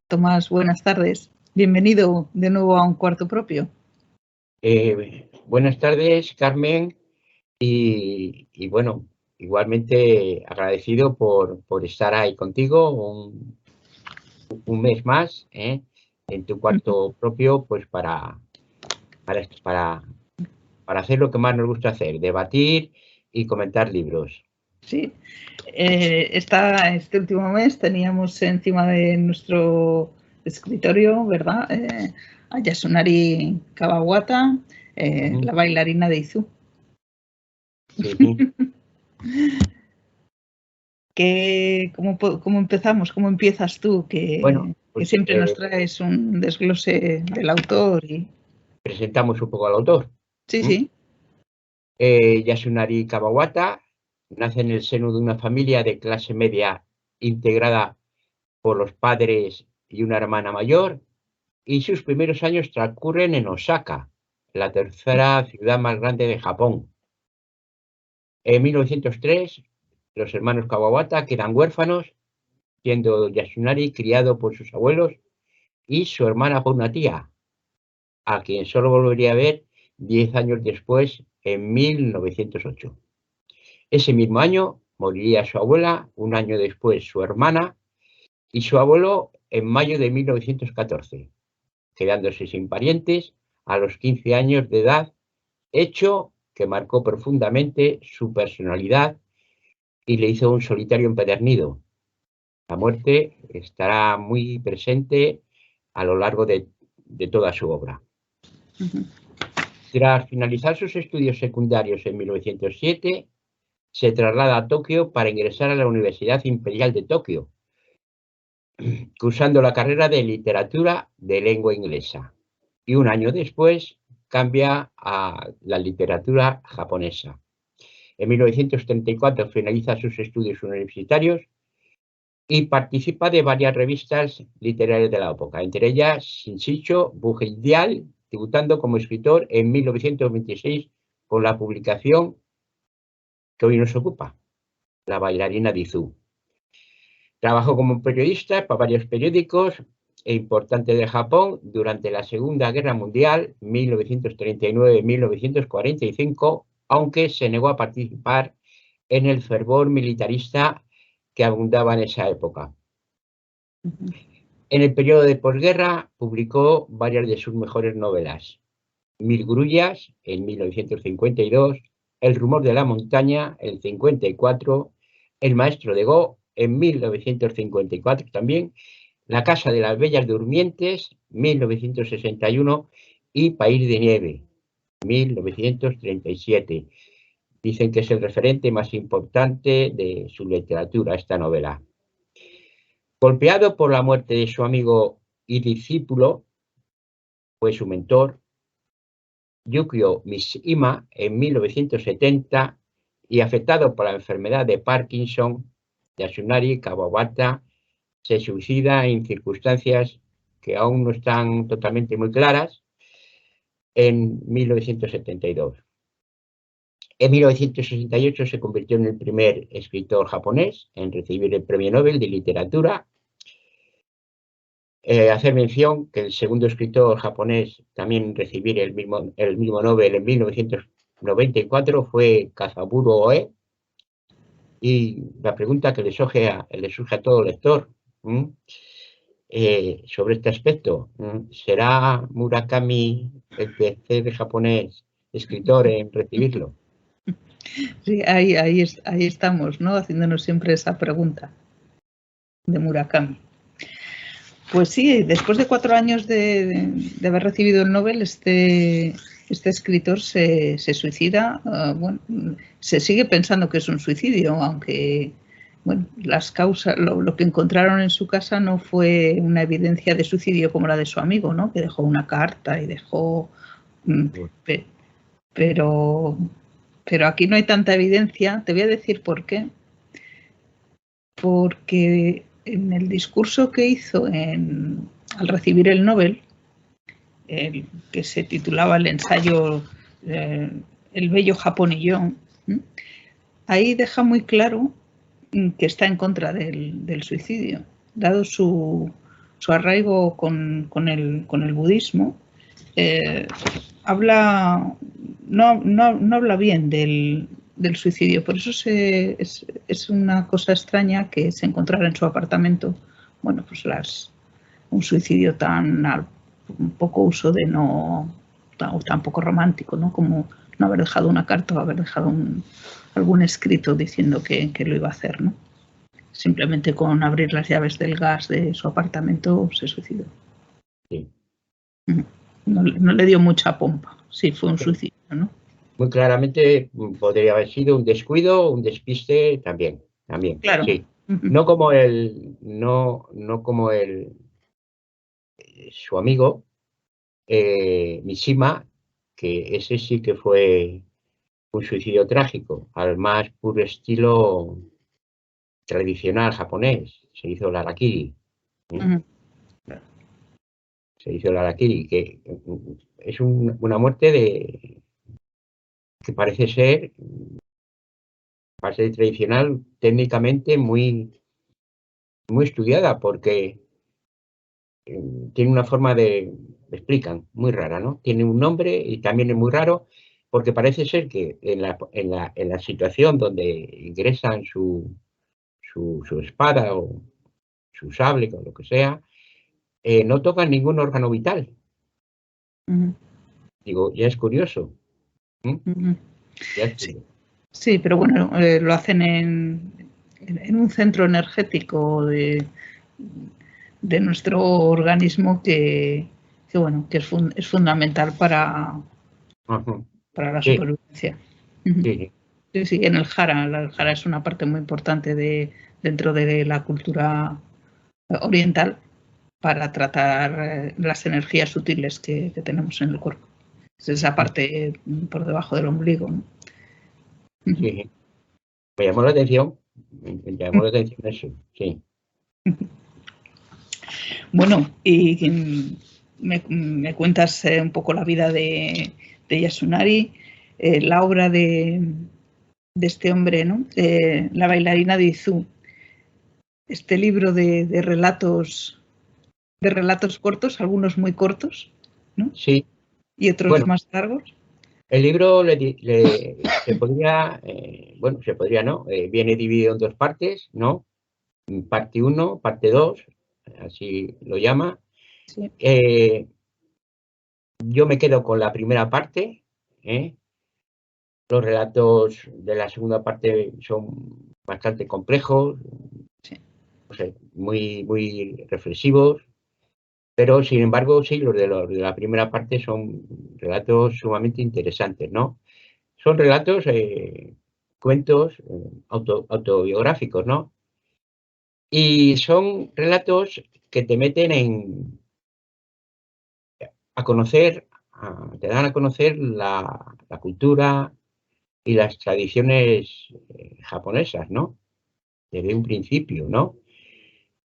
Tomás, buenas tardes. Bienvenido de nuevo a Un Cuarto Propio. Buenas tardes, Carmen, y bueno, igualmente agradecido por estar ahí contigo un mes más, en tu cuarto propio, pues para hacer lo que más nos gusta hacer, debatir y comentar libros. Sí, este último mes teníamos encima de nuestro escritorio, ¿verdad? A Yasunari Kawabata, la bailarina de Izu. Sí. ¿Cómo empezamos? ¿Cómo empiezas tú? Bueno, que pues, siempre nos traes un desglose del autor. presentamos un poco al autor. Sí, sí. Yasunari Kawabata nace en el seno de una familia de clase media integrada por los padres y una hermana mayor, y sus primeros años transcurren en Osaka, la tercera ciudad más grande de Japón. En 1903, los hermanos Kawabata quedan huérfanos, siendo Yasunari criado por sus abuelos y su hermana por una tía, a quien solo volvería a ver 10 años después, en 1908. Ese mismo año moriría su abuela, un año después su hermana y su abuelo en mayo de 1914, quedándose sin parientes a los 15 años de edad, hecho que marcó profundamente su personalidad y le hizo un solitario empedernido. La muerte estará muy presente a lo largo de toda su obra. Tras finalizar sus estudios secundarios en 1907, se traslada a Tokio para ingresar a la Universidad Imperial de Tokio, cursando la carrera de literatura de lengua inglesa. Y un año después cambia a la literatura japonesa. En 1934 finaliza sus estudios universitarios y participa de varias revistas literarias de la época, entre ellas Shinshicho Bujeidial, debutando como escritor en 1926 con la publicación que hoy nos ocupa, La bailarina de Izu. Trabajó como periodista para varios periódicos importantes de Japón durante la Segunda Guerra Mundial, 1939-1945, aunque se negó a participar en el fervor militarista que abundaba en esa época. En el periodo de posguerra publicó varias de sus mejores novelas: Mil grullas, en 1952, El rumor de la montaña, en 54, El maestro de Go, en 1954 también, La casa de las bellas durmientes, 1961, y País de nieve, 1937. Dicen que es el referente más importante de su literatura, esta novela. Golpeado por la muerte de su amigo y discípulo, fue su mentor, Yukio Mishima, en 1970, y afectado por la enfermedad de Parkinson, Yasunari Kawabata se suicida en circunstancias que aún no están totalmente muy claras, en 1972. En 1968 se convirtió en el primer escritor japonés en recibir el Premio Nobel de Literatura. Hacer mención que el segundo escritor japonés también en recibir el mismo Nobel en 1994 fue Kazaburo Oe. Y la pregunta que le surge a todo lector sobre este aspecto, ¿será Murakami el tercer japonés escritor en recibirlo? Sí, ahí estamos, ¿no? Haciéndonos siempre esa pregunta de Murakami. Pues sí, después de 4 años de haber recibido el Nobel, este escritor se suicida. Bueno, se sigue pensando que es un suicidio, aunque bueno, las causas, lo que encontraron en su casa no fue una evidencia de suicidio como la de su amigo, ¿no? Que dejó una carta y dejó... Pero aquí no hay tanta evidencia. Te voy a decir por qué. Porque en el discurso que hizo al recibir el Nobel, que se titulaba el ensayo El bello Japón y yo, ahí deja muy claro que está en contra del suicidio, dado su su arraigo con el budismo, no habla bien del suicidio. Por eso es una cosa extraña que se encontrara en su apartamento, bueno, pues un suicidio un poco uso de tan poco romántico, ¿no? Como no haber dejado una carta o haber dejado algún escrito diciendo que lo iba a hacer, ¿no? Simplemente con abrir las llaves del gas de su apartamento se suicidó. Sí. No le dio mucha pompa. Sí, fue un suicidio, ¿no? Muy claramente podría haber sido un descuido, un despiste también, Claro. sí. No como su amigo, Mishima, que ese sí que fue un suicidio trágico, al más puro estilo tradicional japonés. Se hizo el harakiri. Se hizo el harakiri, que es una muerte que parece ser tradicional, técnicamente muy estudiada, porque tiene una forma me explican, muy rara, ¿no? Tiene un nombre y también es muy raro, porque parece ser que en la situación donde ingresan su espada o su sable o lo que sea, no tocan ningún órgano vital. Digo, ya es curioso. Ya es curioso. Sí, pero bueno, lo hacen en un centro energético de nuestro organismo que es fundamental para la supervivencia. Sí. Sí, en el jara. El jara es una parte muy importante dentro de la cultura oriental para tratar las energías sutiles que tenemos en el cuerpo. Es esa parte por debajo del ombligo, ¿no? Sí. Me llamó la atención eso, sí. Bueno, y me cuentas un poco la vida de Yasunari, la obra de este hombre, ¿no? La bailarina de Izu. Este libro de relatos cortos, algunos muy cortos, ¿no? Sí. Y otros más largos. El libro se podría, no, viene dividido en dos partes, ¿no? Parte 1, parte 2, así lo llama. Sí. Yo me quedo con la primera parte. Los relatos de la segunda parte son bastante complejos, Sí. no sé, muy reflexivos, pero sin embargo, sí, los de la primera parte son relatos sumamente interesantes, ¿no? Son relatos, cuentos autobiográficos, ¿no? Y son relatos que te meten te dan a conocer la cultura y las tradiciones japonesas, ¿no? Desde un principio, ¿no?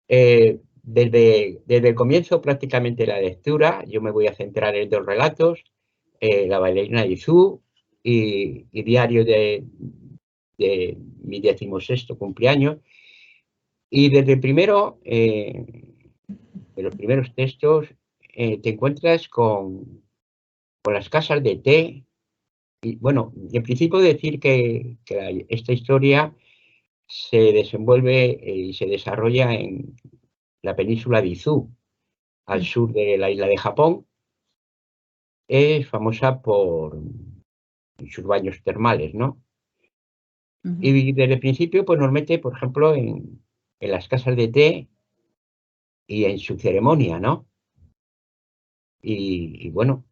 Desde el comienzo prácticamente de la lectura, yo me voy a centrar en dos relatos, La bailarina Izu y Diario de mi 16º cumpleaños. Y desde el primero, de los primeros textos, te encuentras con las casas de té. Y bueno, en principio decir que esta historia se desenvuelve y se desarrolla en la península de Izu, al sur de la isla de Japón. Es famosa por sus baños termales, ¿no? Y desde el principio pues nos mete, por ejemplo, en las casas de té y en su ceremonia, ¿no? Y bueno,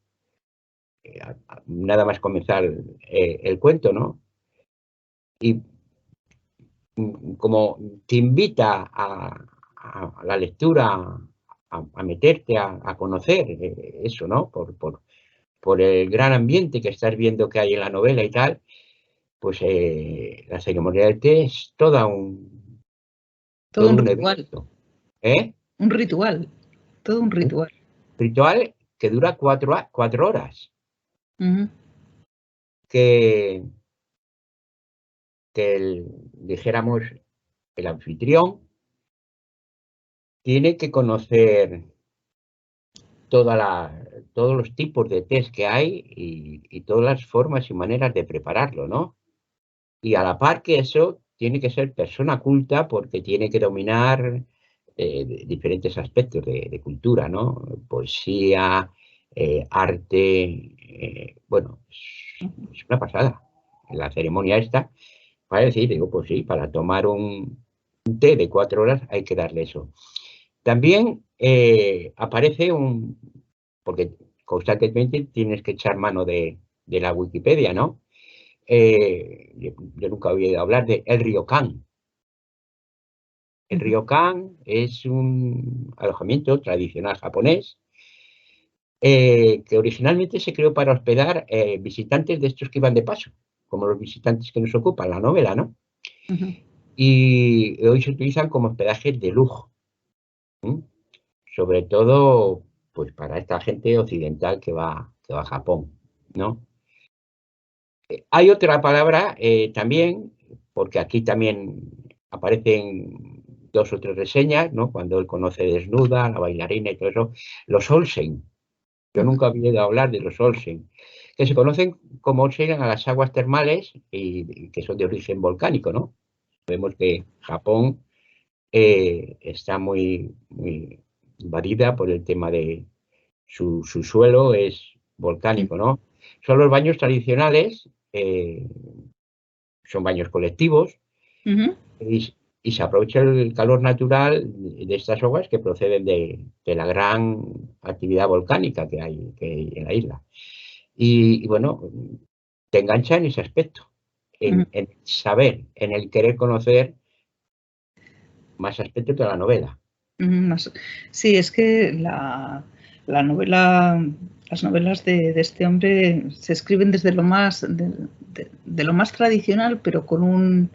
nada más comenzar el cuento, ¿no? Y como te invita a la lectura, a meterte, a conocer eso, ¿no? Por el gran ambiente que estás viendo que hay en la novela y tal, pues la ceremonia del té es todo un ritual. evento. ¿Eh? Un ritual. Todo un ritual. Un ritual que dura 4 horas. Que dijéramos, el anfitrión tiene que conocer todos los tipos de tés que hay y todas las formas y maneras de prepararlo, ¿no? Y a la par que eso, tiene que ser persona culta porque tiene que dominar diferentes aspectos de cultura, ¿no? Poesía, arte, bueno, es una pasada. La ceremonia esta, para decir, digo, pues sí, para tomar un té de 4 horas hay que darle eso. También aparece porque constantemente tienes que echar mano de la Wikipedia, ¿no? Yo nunca había oído hablar de el Ryokan. El Ryokan es un alojamiento tradicional japonés que originalmente se creó para hospedar visitantes de estos que iban de paso, como los visitantes que nos ocupan la novela, ¿no? Y hoy se utilizan como hospedajes de lujo, sobre todo pues para esta gente occidental que va a Japón, ¿no? Hay otra palabra también, porque aquí también aparecen 2 o 3 reseñas, ¿no? Cuando él conoce desnuda, la bailarina y todo eso. Los onsen. Yo nunca había oído hablar de los onsen, que se conocen como onsen a las aguas termales y que son de origen volcánico, ¿no? Vemos que Japón está muy invadida por el tema de su suelo es volcánico, ¿no? Son los baños tradicionales, son baños colectivos y se aprovecha el calor natural de estas aguas que proceden de la gran actividad volcánica que hay en la isla. Y bueno, te engancha en ese aspecto, en saber, en el querer conocer más aspectos de la novela. Sí, es que la novela, las novelas de este hombre se escriben desde lo más, de lo más tradicional, pero con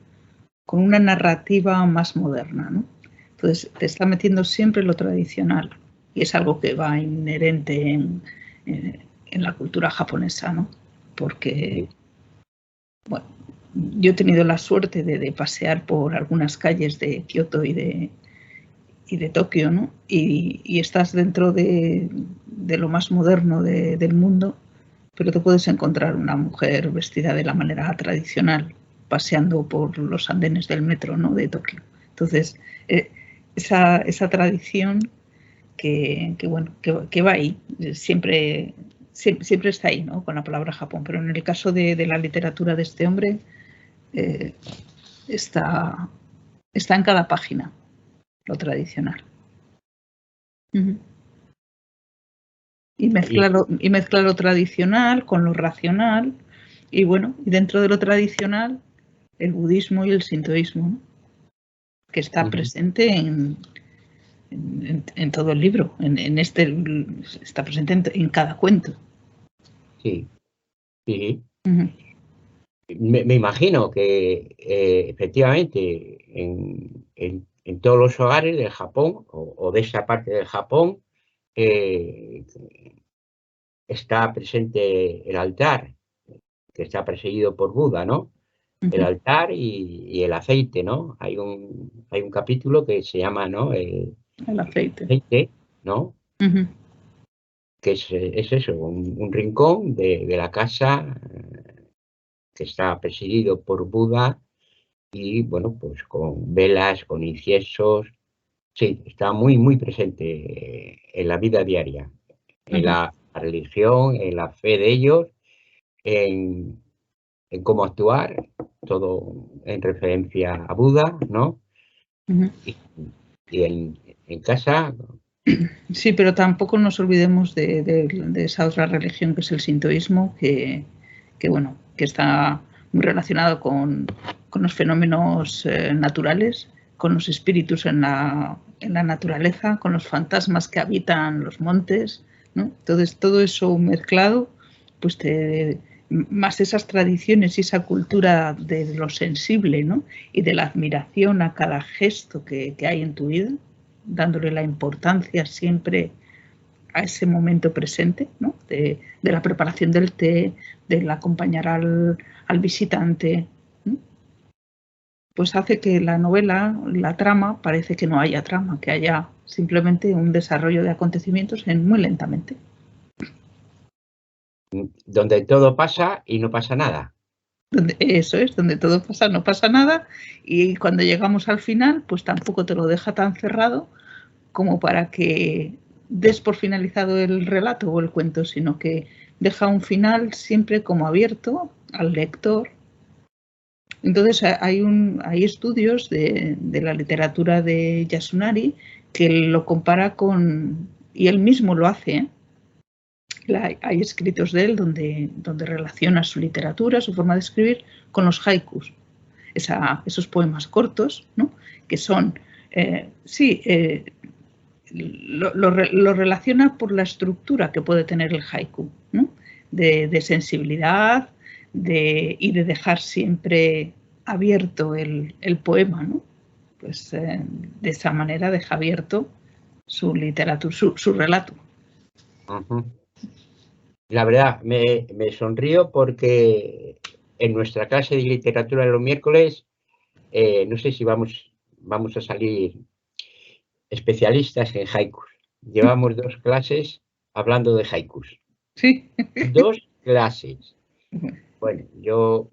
una narrativa más moderna, ¿no? Entonces te está metiendo siempre lo tradicional y es algo que va inherente en la cultura japonesa, ¿no? Porque, bueno, yo he tenido la suerte de pasear por algunas calles de Kioto y de Tokio, ¿no? Y estás dentro de lo más moderno del mundo, pero te puedes encontrar una mujer vestida de la manera tradicional paseando por los andenes del metro, ¿no? De Tokio. Entonces, esa tradición que va ahí, siempre está ahí, ¿no? Con la palabra Japón, pero en el caso de la literatura de este hombre, está en cada página lo tradicional. Y mezcla lo tradicional con lo racional y bueno, y dentro de lo tradicional el budismo y el sintoísmo, ¿no? Que está presente en todo el libro, está presente en cada cuento. Sí, sí. Me imagino que efectivamente en todos los hogares del Japón o de esa parte del Japón está presente el altar, que está presidido por Buda, ¿no? El altar y el aceite, ¿no? Hay un capítulo que se llama, ¿no? El aceite, ¿no? Que es eso, un rincón de la casa que está presidido por Buda y, bueno, pues con velas, con inciensos. Sí, está muy presente en la vida diaria, en la religión, en la fe de ellos, en cómo actuar, todo en referencia a Buda, ¿no? Y en casa. Sí, pero tampoco nos olvidemos de esa otra religión que es el sintoísmo, que está muy relacionado con los fenómenos naturales, con los espíritus en la naturaleza, con los fantasmas que habitan los montes, ¿no? Entonces, todo eso mezclado, pues más esas tradiciones y esa cultura de lo sensible, ¿no? Y de la admiración a cada gesto que hay en tu vida, dándole la importancia siempre a ese momento presente, ¿no? de la preparación del té, del acompañar al visitante. pues hace que la novela, la trama, parece que no haya trama, que haya simplemente un desarrollo de acontecimientos muy lentamente. Donde todo pasa y no pasa nada. Eso es, donde todo pasa, no pasa nada, y cuando llegamos al final, pues tampoco te lo deja tan cerrado como para que des por finalizado el relato o el cuento, sino que deja un final siempre como abierto al lector. Entonces hay estudios de la literatura de Yasunari que lo compara con, y él mismo lo hace, ¿eh? Hay escritos de él donde relaciona su literatura, su forma de escribir, con los haikus, esos poemas cortos, ¿no? Que son, lo relaciona por la estructura que puede tener el haiku, ¿no? De sensibilidad y de dejar siempre abierto el poema, ¿no? Pues de esa manera deja abierto su literatura, su relato. Uh-huh. La verdad, me sonrío porque en nuestra clase de literatura de los miércoles, no sé si vamos a salir especialistas en haikus. Llevamos 2 clases hablando de haikus. Sí. 2 clases. Bueno, yo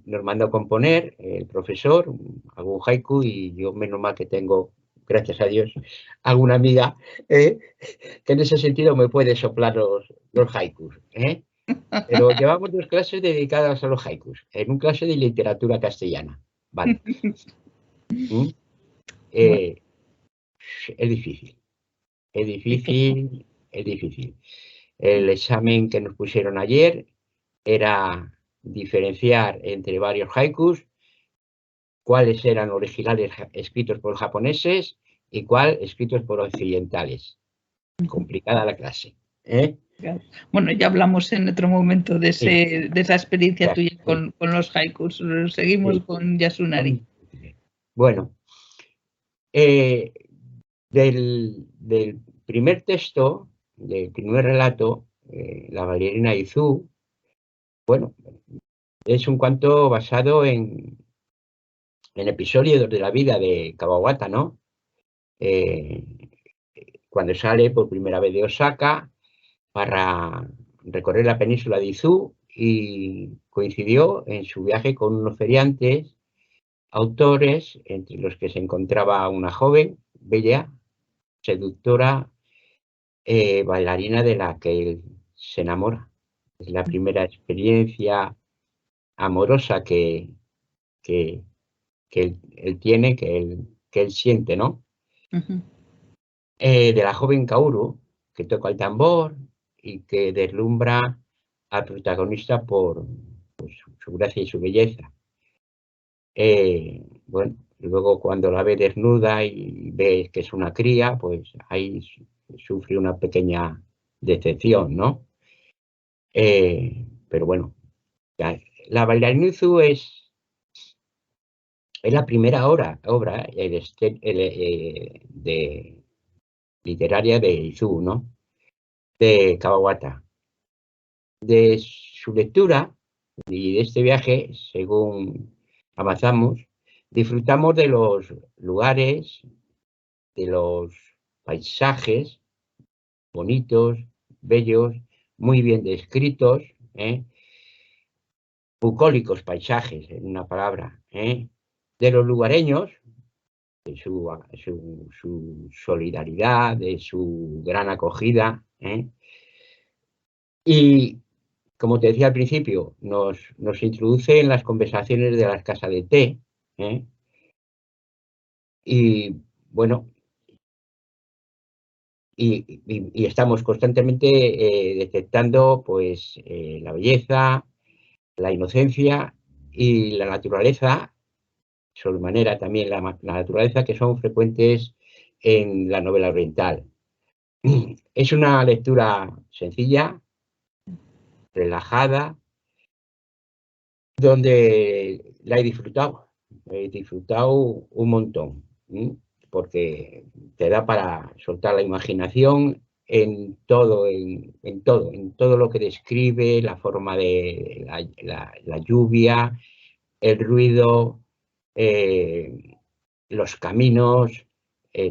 nos mandó a componer el profesor algún haiku y yo menos mal que tengo, gracias a Dios, alguna amiga que en ese sentido me puede soplar los haikus. Pero llevamos 2 clases dedicadas a los haikus, en una clase de literatura castellana. Vale. Bueno. Es difícil, es difícil, es difícil. El examen que nos pusieron ayer era diferenciar entre varios haikus, cuáles eran originales escritos por japoneses y cuál escritos por occidentales. Complicada la clase. Bueno, ya hablamos en otro momento de Sí, esa experiencia tuya sí, con los haikus. Seguimos sí. con Yasunari. Bueno, del primer texto, del primer relato, La bailarina Izu, bueno, es un cuento basado en episodios de la vida de Kawabata, ¿no? Cuando sale por primera vez de Osaka para recorrer la península de Izu y coincidió en su viaje con unos feriantes, autores, entre los que se encontraba una joven, bella, seductora, bailarina de la que él se enamora. Es la primera experiencia amorosa que él tiene, que él siente, ¿no? Uh-huh. De la joven Kaoru, que toca el tambor y que deslumbra al protagonista por su gracia y su belleza. Bueno, luego cuando la ve desnuda y ve que es una cría, pues ahí sufre una pequeña decepción, ¿no? Pero bueno, la bailarina Izu es la primera obra literaria de Izu, ¿no? De Kawabata. De su lectura y de este viaje, según avanzamos, disfrutamos de los lugares, de los paisajes bonitos, bellos, muy bien descritos, bucólicos paisajes, en una palabra, de los lugareños, de su solidaridad, de su gran acogida, y como te decía al principio, nos introduce en las conversaciones de las casas de té, y bueno, y estamos constantemente detectando pues la belleza, la inocencia y la naturaleza, sobremanera también la naturaleza, que son frecuentes en la novela oriental. Es una lectura sencilla, relajada, donde la he disfrutado un montón, porque te da para soltar la imaginación en todo lo que describe, la forma de la lluvia, el ruido, los caminos,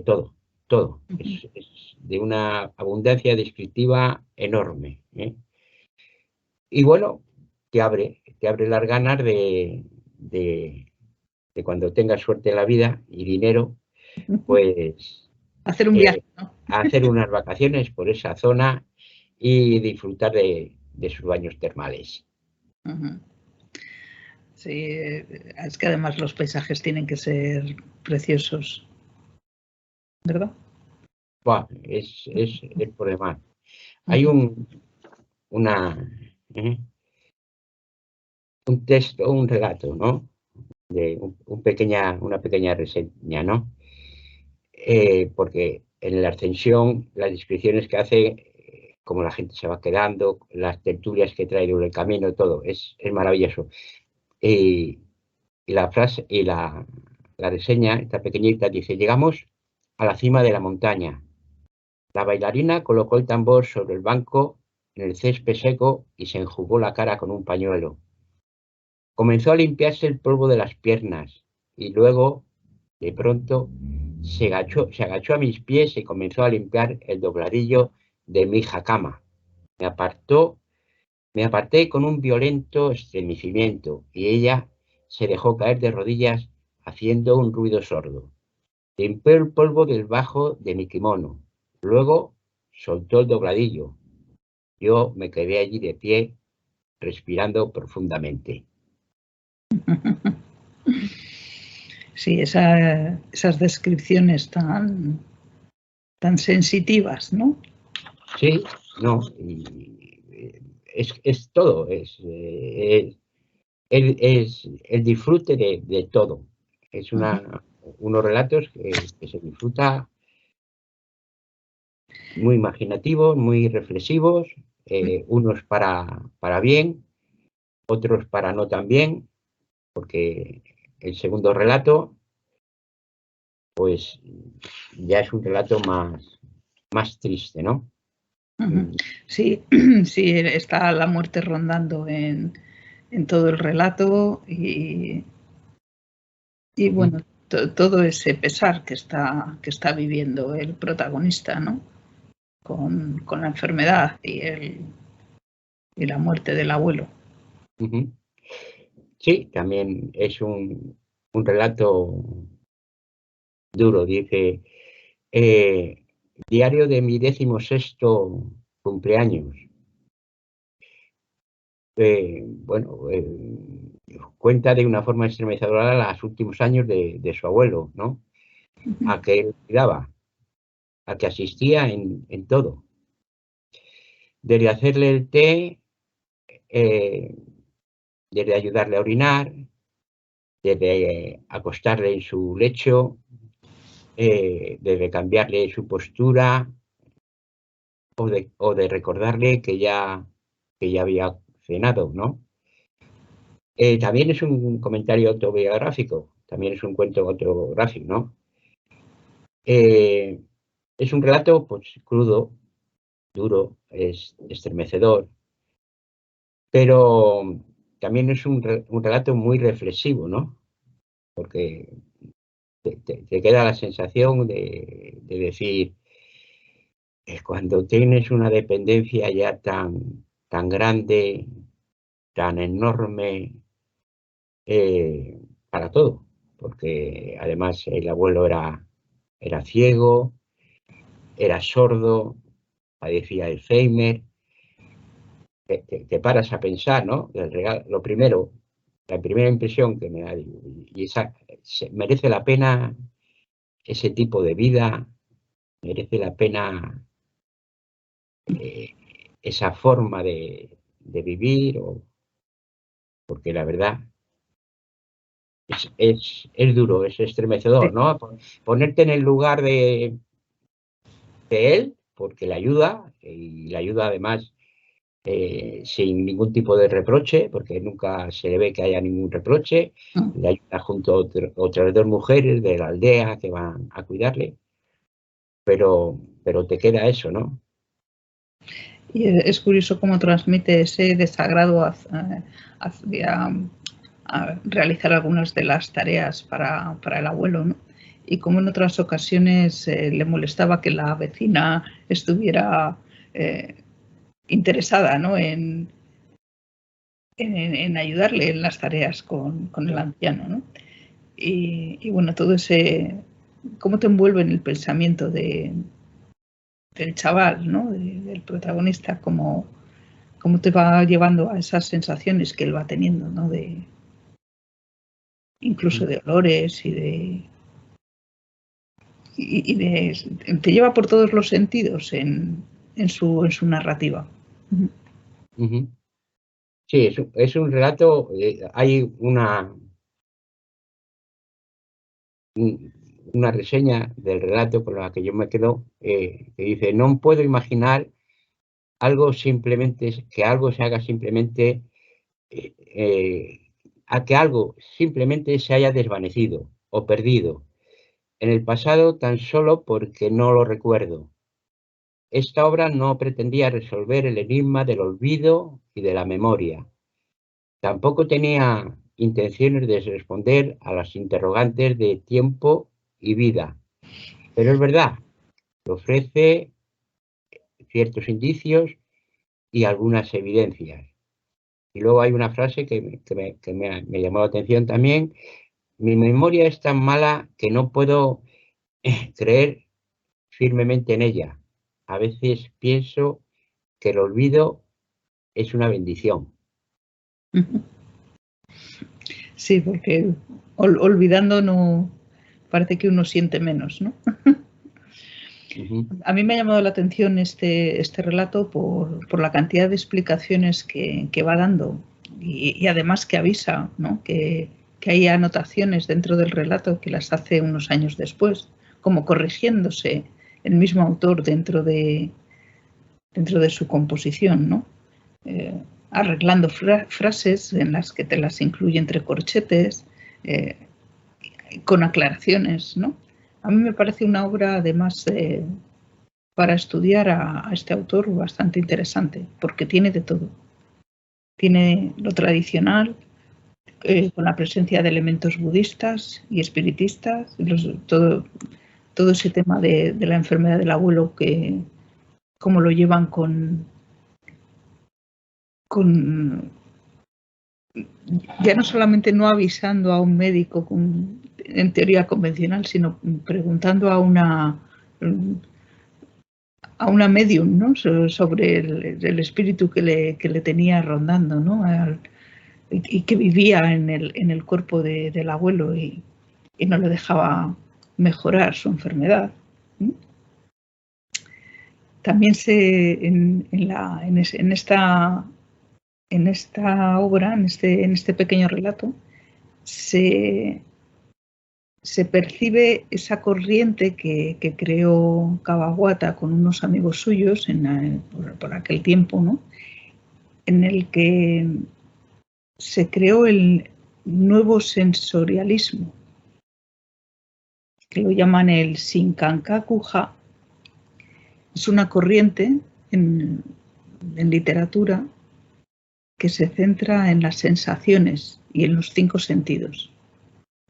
todo. Es de una abundancia descriptiva enorme, ¿eh? Y bueno, te abre las ganas de cuando tengas suerte en la vida y dinero, pues Hacer un viaje, ¿no? hacer unas vacaciones por esa zona y disfrutar de sus baños termales. Ujú. Sí, es que además los paisajes tienen que ser preciosos, ¿verdad? Buah, es por demás. Hay Ujú. ¿eh? Un texto, un relato, ¿no? De una pequeña reseña, ¿no? Porque en la ascensión, las descripciones que hace, cómo la gente se va quedando, las tertulias que trae durante el camino, todo, es maravilloso. Y la frase y la reseña, esta pequeñita, dice: llegamos a la cima de la montaña. La bailarina colocó el tambor sobre el banco en el césped seco y se enjugó la cara con un pañuelo. Comenzó a limpiarse el polvo de las piernas y luego, de pronto, se agachó a mis pies y comenzó a limpiar el dobladillo de mi jacama. Me aparté con un violento estremecimiento y ella se dejó caer de rodillas haciendo un ruido sordo. Limpió el polvo del bajo de mi kimono. Luego soltó el dobladillo. Yo me quedé allí de pie, respirando profundamente. Sí, esas descripciones tan sensitivas, ¿no? Sí, no, es todo, es el disfrute de todo. Es Ujú. unos relatos que se disfruta, muy imaginativos, muy reflexivos, unos para bien, otros para no tan bien, porque el segundo relato, pues ya es un relato más triste, ¿no? Ujú. Sí, sí, está la muerte rondando en todo el relato y bueno, todo ese pesar que está viviendo el protagonista, ¿no? Con la enfermedad y la muerte del abuelo. Ujú. Sí, también es un relato duro. Dice: diario de mi 16º cumpleaños. Bueno, cuenta de una forma estremecedora los últimos años de su abuelo, ¿no? A que él cuidaba, a que asistía en todo. Desde hacerle el té, eh, desde ayudarle a orinar, desde acostarle en su lecho, desde cambiarle su postura, o de recordarle que ya había cenado, ¿no? También es un comentario autobiográfico, también es un cuento autobiográfico, ¿no? Es un relato, pues, crudo, duro, es estremecedor, pero también es un relato muy reflexivo, ¿no? Porque te queda la sensación de decir, cuando tienes una dependencia ya tan grande, tan enorme, para todo, porque además el abuelo era ciego, era sordo, padecía Alzheimer. Te paras a pensar, ¿no? Lo primero, la primera impresión que me da, y merece la pena ese tipo de vida, merece la pena eh, esa forma de vivir, porque la verdad es duro, es estremecedor, ¿no? Ponerte en el lugar de él, porque le ayuda, y le ayuda además sin ningún tipo de reproche, porque nunca se le ve que haya ningún reproche. Le ayuda junto a otras dos mujeres de la aldea que van a cuidarle, pero te queda eso, ¿no? Y es curioso cómo transmite ese desagrado hacia a realizar algunas de las tareas para el abuelo, ¿no? Y como en otras ocasiones le molestaba que la vecina estuviera interesada, ¿no? en ayudarle en las tareas con el anciano, ¿no? Y bueno, todo ese, cómo te envuelve en el pensamiento del chaval, ¿no? Del protagonista, cómo te va llevando a esas sensaciones que él va teniendo, ¿no? Incluso de olores te lleva por todos los sentidos en su narrativa. Sí, es un relato, hay una reseña del relato con la que yo me quedo, que dice: no puedo imaginar algo simplemente, que algo se haga simplemente, a que algo simplemente se haya desvanecido o perdido en el pasado tan solo porque no lo recuerdo. Esta obra no pretendía resolver el enigma del olvido y de la memoria. Tampoco tenía intenciones de responder a las interrogantes de tiempo y vida. Pero es verdad, que ofrece ciertos indicios y algunas evidencias. Y luego hay una frase que me llamó la atención también: mi memoria es tan mala que no puedo creer firmemente en ella. A veces pienso que el olvido es una bendición. Sí, porque olvidando no parece que uno siente menos, ¿no? A mí me ha llamado la atención este relato por la cantidad de explicaciones que va dando y además que avisa, ¿no? que hay anotaciones dentro del relato que las hace unos años después, como corrigiéndose el mismo autor dentro de su composición, ¿no? Arreglando frases en las que te las incluye entre corchetes, con aclaraciones, ¿no? A mí me parece una obra, además, para estudiar a este autor bastante interesante, porque tiene de todo. Tiene lo tradicional, con la presencia de elementos budistas y espiritistas, todo ese tema de la enfermedad del abuelo, que cómo lo llevan con ya no solamente no avisando a un médico en teoría convencional, sino preguntando a una medium, ¿no? Sobre el espíritu que le tenía rondando, ¿no? Y que vivía en el cuerpo del abuelo y no le dejaba mejorar su enfermedad. También en esta obra, en este pequeño relato, se percibe esa corriente que creó Kawabata con unos amigos suyos por aquel tiempo, ¿no? En el que se creó el nuevo sensorialismo, que lo llaman el Shinkankaku-ha. Es una corriente en literatura que se centra en las sensaciones y en los 5 sentidos.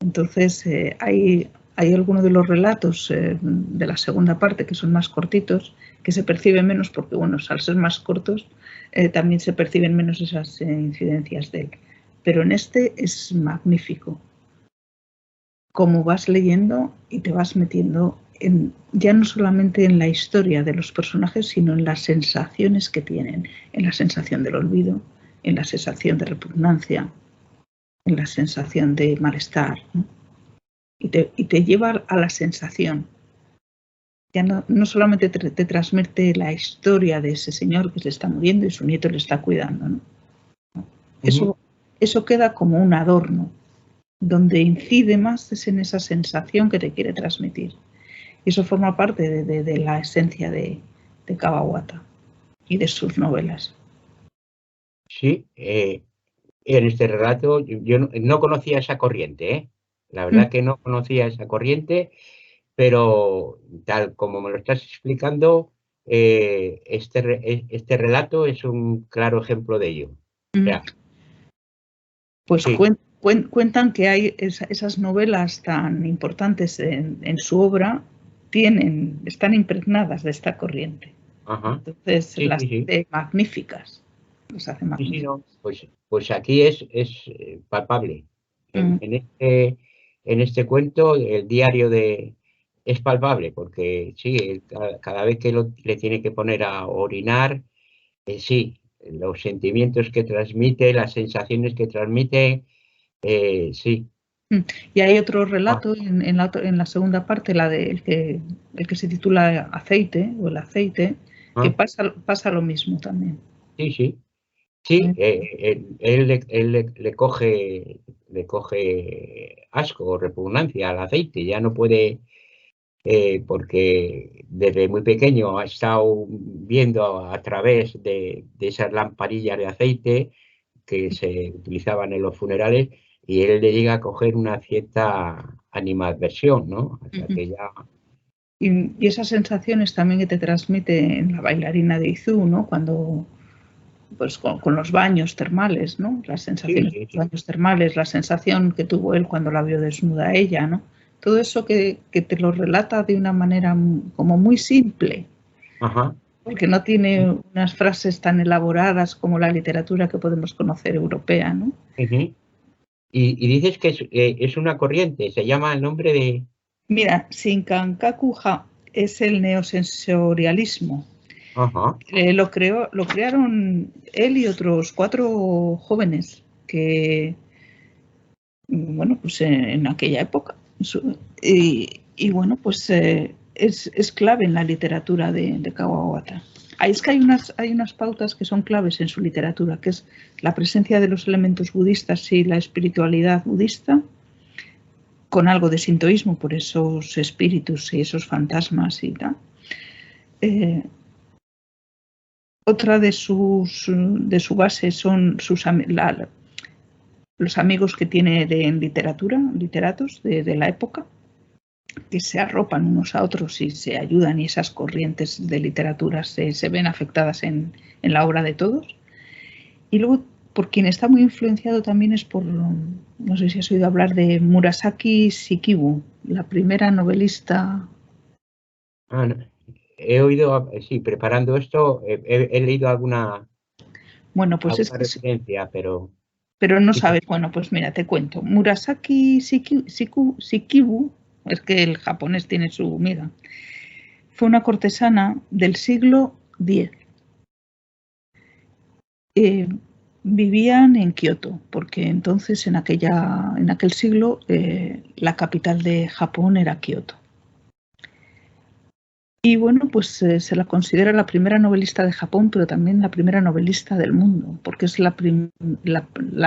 Entonces, hay algunos de los relatos de la segunda parte que son más cortitos, que se perciben menos porque, bueno, al ser más cortos, también se perciben menos esas incidencias de él. Pero en este es magnífico. Como vas leyendo y te vas metiendo ya no solamente en la historia de los personajes, sino en las sensaciones que tienen, en la sensación del olvido, en la sensación de repugnancia, en la sensación de malestar, ¿no? Y te lleva a la sensación. Ya no solamente te transmite la historia de ese señor que se está muriendo y su nieto le está cuidando, ¿no? Eso queda como un adorno, donde incide más es en esa sensación que te quiere transmitir. Y eso forma parte de la esencia de Kawabata y de sus novelas. Sí, en este relato yo no conocía esa corriente, ¿eh? La verdad que no conocía esa corriente, pero tal como me lo estás explicando, este relato es un claro ejemplo de ello. O sea, Pues sí. cuentan que hay esas novelas tan importantes en su obra, están impregnadas de esta corriente. Ajá. Entonces Sí, las sí, sí. hace magníficas. Las hace Sí, sí, magníficas. no. Pues aquí es palpable. En este cuento, el diario es palpable, porque sí, cada vez que le tiene que poner a orinar, sí, los sentimientos que transmite, las sensaciones que transmite, sí. Y hay otro Ah, relato en la segunda parte, el que se titula Aceite o el aceite, que ah, pasa lo mismo también. sí, sí. Sí, ¿Eh? él le coge asco o repugnancia al aceite, ya no puede, porque desde muy pequeño ha estado viendo a través de esas lamparillas de aceite que se utilizaban en los funerales, y él le llega a coger una cierta animadversión, ¿no? O sea que ya... Y esas sensaciones también que te transmite en la bailarina de Izú, ¿no? Cuando, pues con los baños termales, ¿no? Las Sí, sensaciones de sí, los sí. baños termales, la sensación que tuvo él cuando la vio desnuda a ella, ¿no? Todo eso que te lo relata de una manera como muy simple, Ajá. porque no tiene unas frases tan elaboradas como la literatura que podemos conocer europea, ¿no? Ujú. Y dices que es una corriente, se llama el nombre de... Mira, Shinkankaku-ha es el neosensorialismo. Ajá. Lo crearon él y otros 4 jóvenes que, bueno, pues en aquella época. Y bueno, pues es clave en la literatura de Kawabata. Es que hay unas pautas que son claves en su literatura, que es la presencia de los elementos budistas y la espiritualidad budista, con algo de sintoísmo por esos espíritus y esos fantasmas y tal. Otra de su base son los amigos que tiene en literatos de la época, que se arropan unos a otros y se ayudan, y esas corrientes de literatura se ven afectadas en la obra de todos. Y luego, por quien está muy influenciado también es por, no sé si has oído hablar de Murasaki Shikibu, la primera novelista. Ah, no. He oído, sí, preparando esto, he leído Bueno, pues alguna referencia, pero no sí, sí. sabes. Bueno, pues mira, te cuento. Murasaki Shikibu, es que el japonés tiene su miga, fue una cortesana del siglo X. Eh, Vivían en Kioto, porque entonces en aquel siglo la capital de Japón era Kioto. Y bueno, pues se la considera la primera novelista de Japón, pero también la primera novelista del mundo, porque es la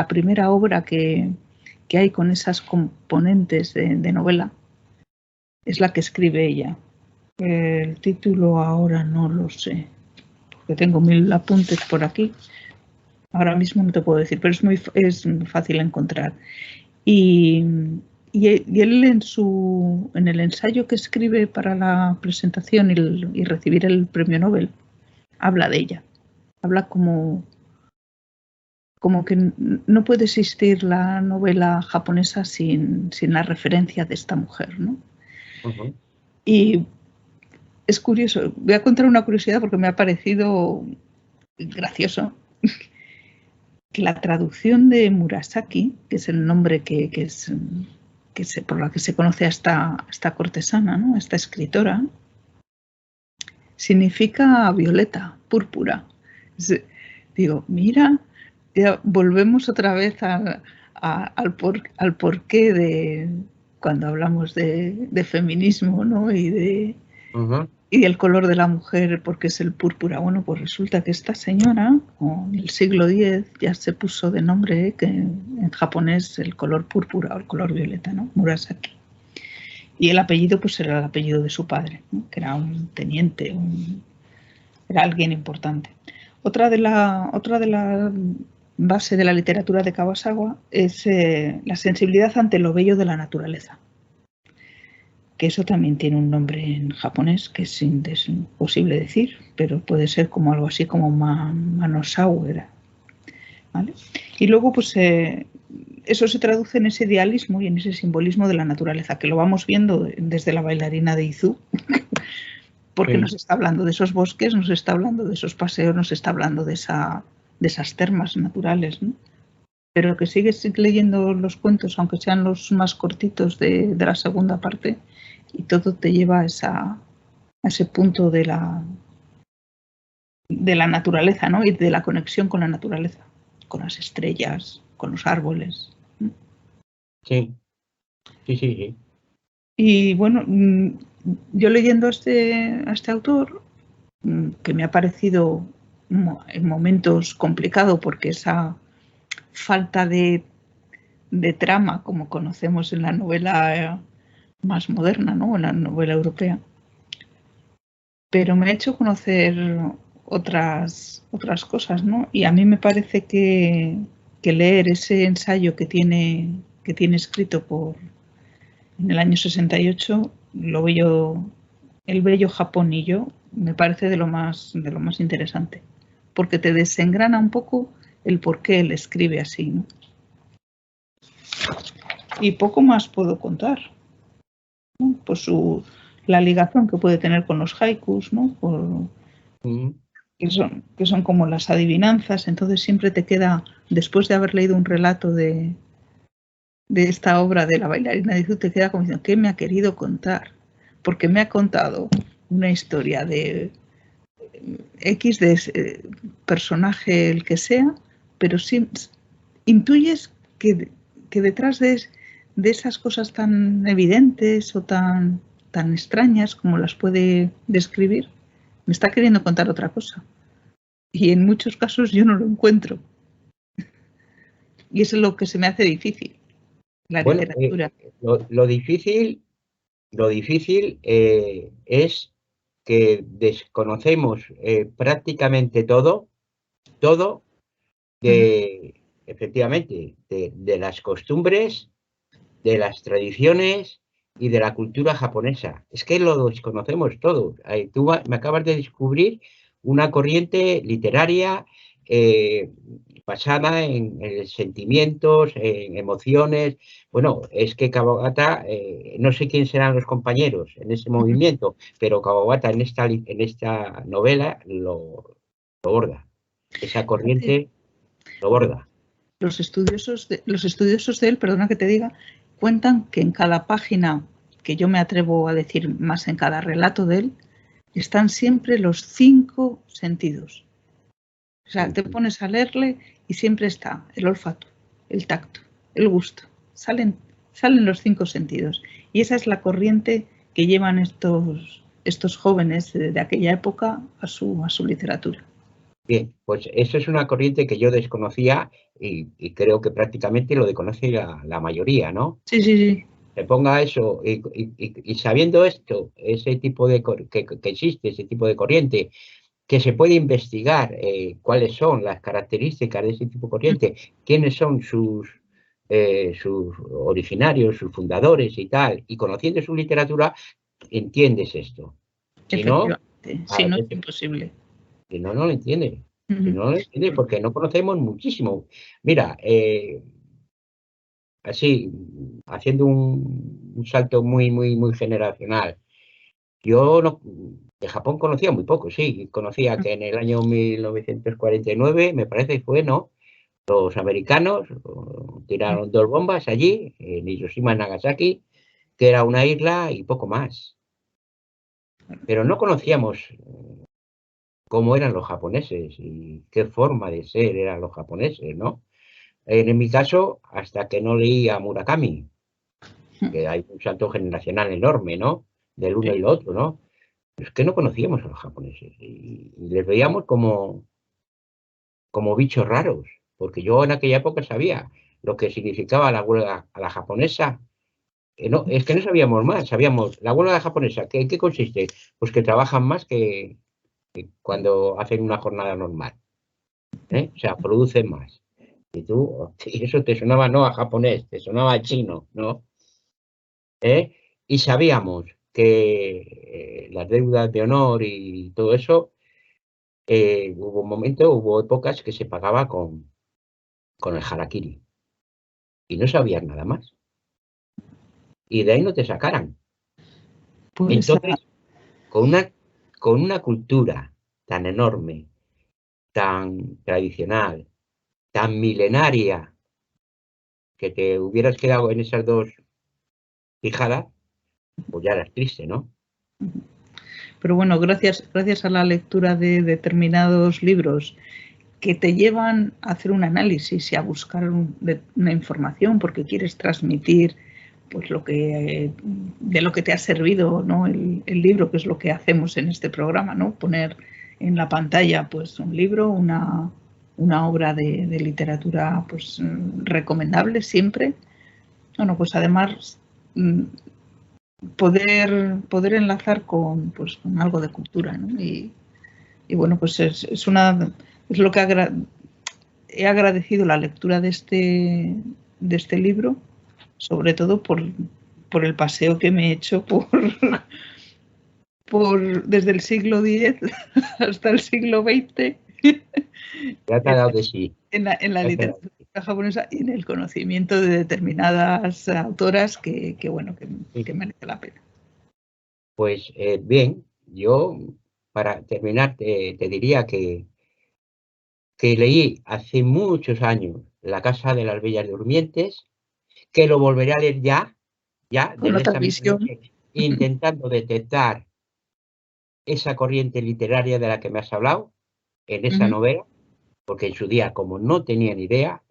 primera obra que hay con esas componentes de novela, es la que escribe ella. El título ahora no lo sé, porque tengo 1000 apuntes por aquí. Ahora mismo no te puedo decir, pero es fácil encontrar. Y él en el ensayo que escribe para la presentación y recibir el premio Nobel, habla de ella. Habla como que no puede existir la novela japonesa sin la referencia de esta mujer, ¿no? Ujú. Y es curioso, voy a contar una curiosidad porque me ha parecido gracioso, que la traducción de Murasaki, que es el nombre por la que se conoce a esta cortesana, ¿no? A esta escritora, significa violeta, púrpura. Digo, mira, ya volvemos otra vez al porqué de cuando hablamos de feminismo, ¿no? Ujú. Y el color de la mujer, porque es el púrpura. Bueno, pues resulta que esta señora, en el siglo X, ya se puso de nombre, que en japonés el color púrpura o el color violeta, ¿no? Murasaki. Y el apellido, pues era el apellido de su padre, ¿no? Que era un teniente, era alguien importante. Otra de la base de la literatura de Kawasawa es la sensibilidad ante lo bello de la naturaleza, que eso también tiene un nombre en japonés que es imposible decir, pero puede ser como algo así como Manosau, ¿vale? Y luego, pues eso se traduce en ese idealismo y en ese simbolismo de la naturaleza, que lo vamos viendo desde la bailarina de Izu, porque nos está hablando de esos bosques, nos está hablando de esos paseos, nos está hablando de esas termas naturales, ¿no? Pero que sigues leyendo los cuentos, aunque sean los más cortitos de la segunda parte, y todo te lleva a ese punto de la naturaleza, ¿no? Y de la conexión con la naturaleza, con las estrellas, con los árboles. Sí, sí, sí, sí. Y bueno, yo leyendo a este autor, que me ha parecido en momentos complicado porque esa falta de trama, como conocemos en la novela más moderna, ¿no? En la novela europea, pero me ha hecho conocer otras cosas, ¿no? Y a mí me parece que leer ese ensayo que tiene escrito en el año 68, El bello Japón y yo, me parece de lo más interesante, porque te desengrana un poco el por qué él escribe así, ¿no? Y poco más puedo contar, ¿no? Pues la ligación que puede tener con los haikus, ¿no? Que son como las adivinanzas, entonces siempre te queda, después de haber leído un relato de esta obra de la bailarina de Izu, te queda como diciendo, ¿qué me ha querido contar? Porque me ha contado una historia de X, de personaje el que sea, pero sí intuyes que detrás de esas cosas tan evidentes o tan extrañas como las puede describir, me está queriendo contar otra cosa. Y en muchos casos yo no lo encuentro. Y eso es lo que se me hace difícil, la literatura. Lo difícil es que desconocemos prácticamente todo efectivamente, de las costumbres, de las tradiciones y de la cultura japonesa. Es que lo desconocemos todo. Tú me acabas de descubrir una corriente literaria basada en sentimientos, en emociones. Bueno, es que Kawabata, no sé quién serán los compañeros en ese movimiento, pero Kawabata en esta novela lo borda. Esa corriente lo borda. Los estudiosos de él, perdona que te diga, cuentan que en cada página, que yo me atrevo a decir más en cada relato de él, están siempre los 5 sentidos. O sea, te pones a leerle y siempre está el olfato, el tacto, el gusto. Salen los 5 sentidos. Y esa es la corriente que llevan estos jóvenes de aquella época a su literatura. Bien, pues eso es una corriente que yo desconocía y creo que prácticamente lo desconoce la mayoría, ¿no? Sí, sí, sí. Se ponga eso y sabiendo esto, ese tipo de que existe, ese tipo de corriente, que se puede investigar cuáles son las características de ese tipo de corriente, quiénes son sus originarios, sus fundadores y tal, y conociendo su literatura, entiendes esto. Si no, si no es imposible. Si no, no lo entiende. Si no lo entiende, porque no conocemos muchísimo. Mira, así, haciendo un salto muy generacional. Yo de Japón conocía muy poco, sí. Conocía que en el año 1949, me parece que fue, ¿no? Los americanos tiraron 2 bombas allí, en Hiroshima y Nagasaki, que era una isla y poco más. Pero no conocíamos cómo eran los japoneses y qué forma de ser eran los japoneses, ¿no? En mi caso, hasta que no leí a Murakami, que hay un salto generacional enorme, ¿no? Del uno y el otro, ¿no? Es que no conocíamos a los japoneses y les veíamos como bichos raros, porque yo en aquella época sabía lo que significaba la huelga a la japonesa. No, es que no sabíamos más, sabíamos la huelga japonesa, ¿en qué consiste? Pues que trabajan más que cuando hacen una jornada normal. O sea, producen más. Y eso te sonaba no a japonés, te sonaba a chino, ¿no? Y sabíamos que las deudas de honor y todo eso, hubo épocas que se pagaba con el harakiri. y no sabías nada más. Y de ahí no te sacaran. Pues Entonces, con una cultura tan enorme, tan tradicional, tan milenaria, que te hubieras quedado en esas dos fijadas, pues ya eras triste, ¿no? pero bueno, gracias a la lectura de determinados libros que te llevan a hacer un análisis y a buscar una información porque quieres transmitir pues de lo que te ha servido, ¿no? el libro, que es lo que hacemos en este programa, ¿no? Poner en la pantalla pues un libro, una obra de literatura pues recomendable siempre. Bueno, pues además poder enlazar con algo de cultura, ¿no? Y bueno, pues es lo que he agradecido la lectura de este libro, sobre todo por el paseo que me he hecho desde el siglo X hasta el siglo XX Ya te ha dado de sí. en la literatura japonesa y en el conocimiento de determinadas autoras que merece la pena. Pues bien, yo para terminar te diría que leí hace muchos años La Casa de las Bellas Durmientes, que lo volveré a leer ya Con desde otra esa misma visión. noche, intentando detectar esa corriente literaria de la que me has hablado en esa novela, porque en su día, como no tenía ni idea,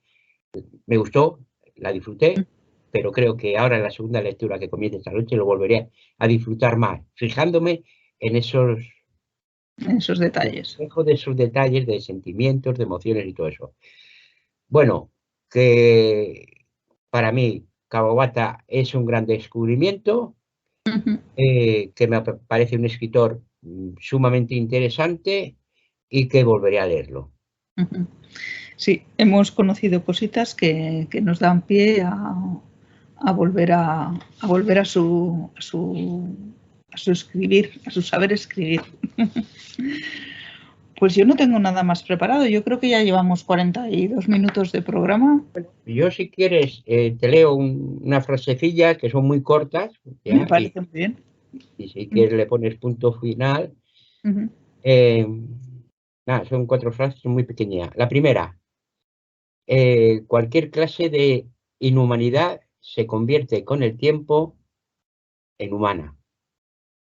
me gustó, la disfruté, pero creo que ahora en la segunda lectura que comienza esta noche lo volveré a disfrutar más, fijándome en esos detalles. de esos detalles de sentimientos, de emociones y todo eso. Bueno, que para mí Kawabata es un gran descubrimiento, que me parece un escritor sumamente interesante y que volveré a leerlo. Sí, hemos conocido cositas que nos dan pie a volver a su escribir, a su saber escribir. Pues yo no tengo nada más preparado. Yo creo que ya llevamos 42 minutos de programa. Yo, si quieres, te leo unas frasecillas que son muy cortas, ¿ya? Me parece muy bien. Y si quieres le pones punto final. Nada, son 4 frases muy pequeñas. La primera, cualquier clase de inhumanidad se convierte con el tiempo en humana.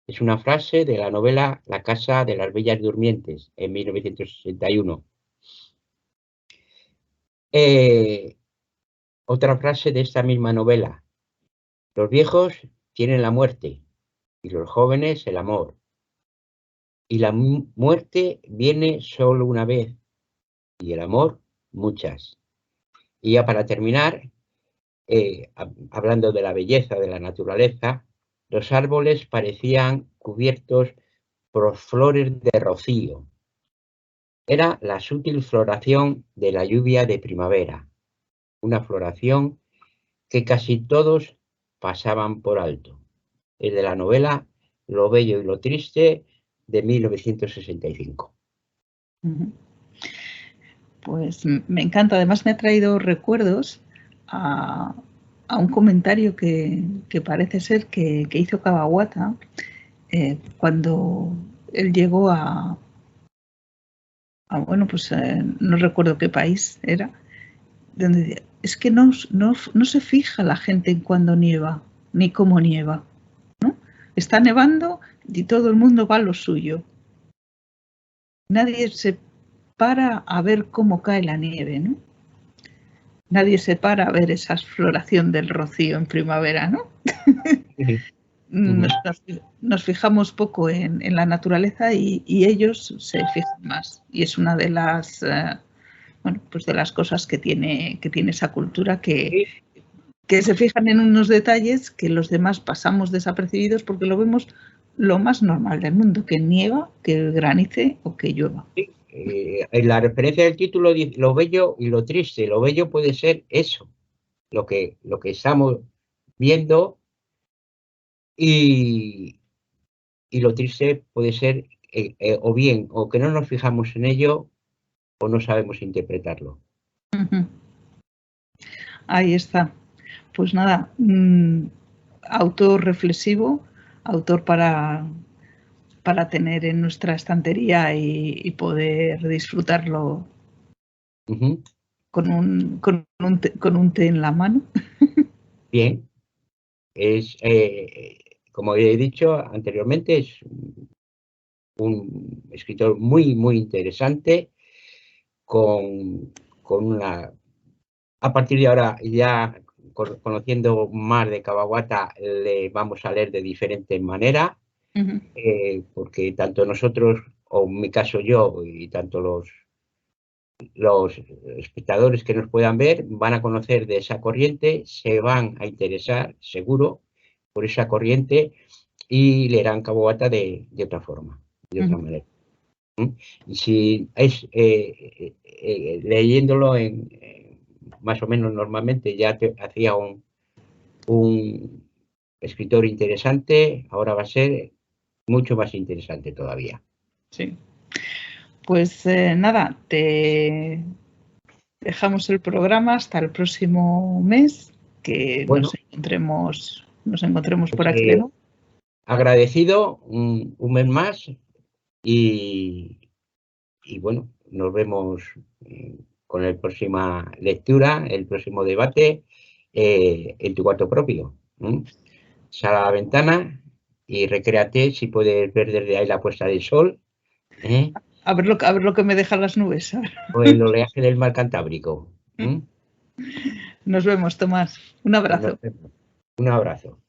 Es una frase de la novela La Casa de las Bellas Durmientes, en 1961. Otra frase de esta misma novela. Los viejos tienen la muerte y los jóvenes el amor. Y la muerte viene solo una vez y el amor muchas. Y ya para terminar, hablando de la belleza de la naturaleza, los árboles parecían cubiertos por flores de rocío. Era la sutil floración de la lluvia de primavera, una floración que casi todos pasaban por alto. Es de la novela Lo bello y lo triste de 1965. Pues me encanta. Además me ha traído recuerdos a un comentario que parece ser que hizo Kawabata cuando él llegó bueno, pues no recuerdo qué país era, donde decía, es que no se fija la gente en cuándo nieva, ni cómo nieva, ¿no? Está nevando y todo el mundo va a lo suyo. Nadie se para a ver cómo cae la nieve, ¿no? Nadie se para a ver esa floración del rocío en primavera, ¿no? Nos fijamos poco en la naturaleza y ellos se fijan más. Y es una de las de las cosas que tiene esa cultura, que se fijan en unos detalles que los demás pasamos desapercibidos porque lo vemos lo más normal del mundo, que nieva, que granice o que llueva. Sí, en la referencia del título dice lo bello y lo triste. Lo bello puede ser eso, lo que estamos viendo, y lo triste puede ser o bien o que no nos fijamos en ello o no sabemos interpretarlo. Ahí está. pues nada, autor reflexivo, autor para tener en nuestra estantería y poder disfrutarlo con un té en la mano. Bien, es, como he dicho anteriormente, es un escritor muy, muy interesante, con una... A partir de ahora, ya conociendo más de Kawabata, le vamos a leer de diferente manera, porque tanto nosotros, o en mi caso yo, y tanto los espectadores que nos puedan ver, van a conocer de esa corriente, se van a interesar, seguro, por esa corriente y leerán Kawabata de otra forma, de otra manera. Y si es leyéndolo más o menos normalmente ya te hacía un escritor interesante, ahora va a ser mucho más interesante todavía. Sí. Pues nada, te dejamos el programa hasta el próximo mes, que Bueno, nos encontremos pues, por aquí de nuevo. agradecido un mes más y bueno, nos vemos con la próxima lectura, el próximo debate en tu cuarto propio. Sal a la ventana y recréate si puedes ver desde ahí la puesta del sol. A ver lo que me dejan las nubes. O el oleaje del mar Cantábrico. Nos vemos, Tomás. Un abrazo. Un abrazo.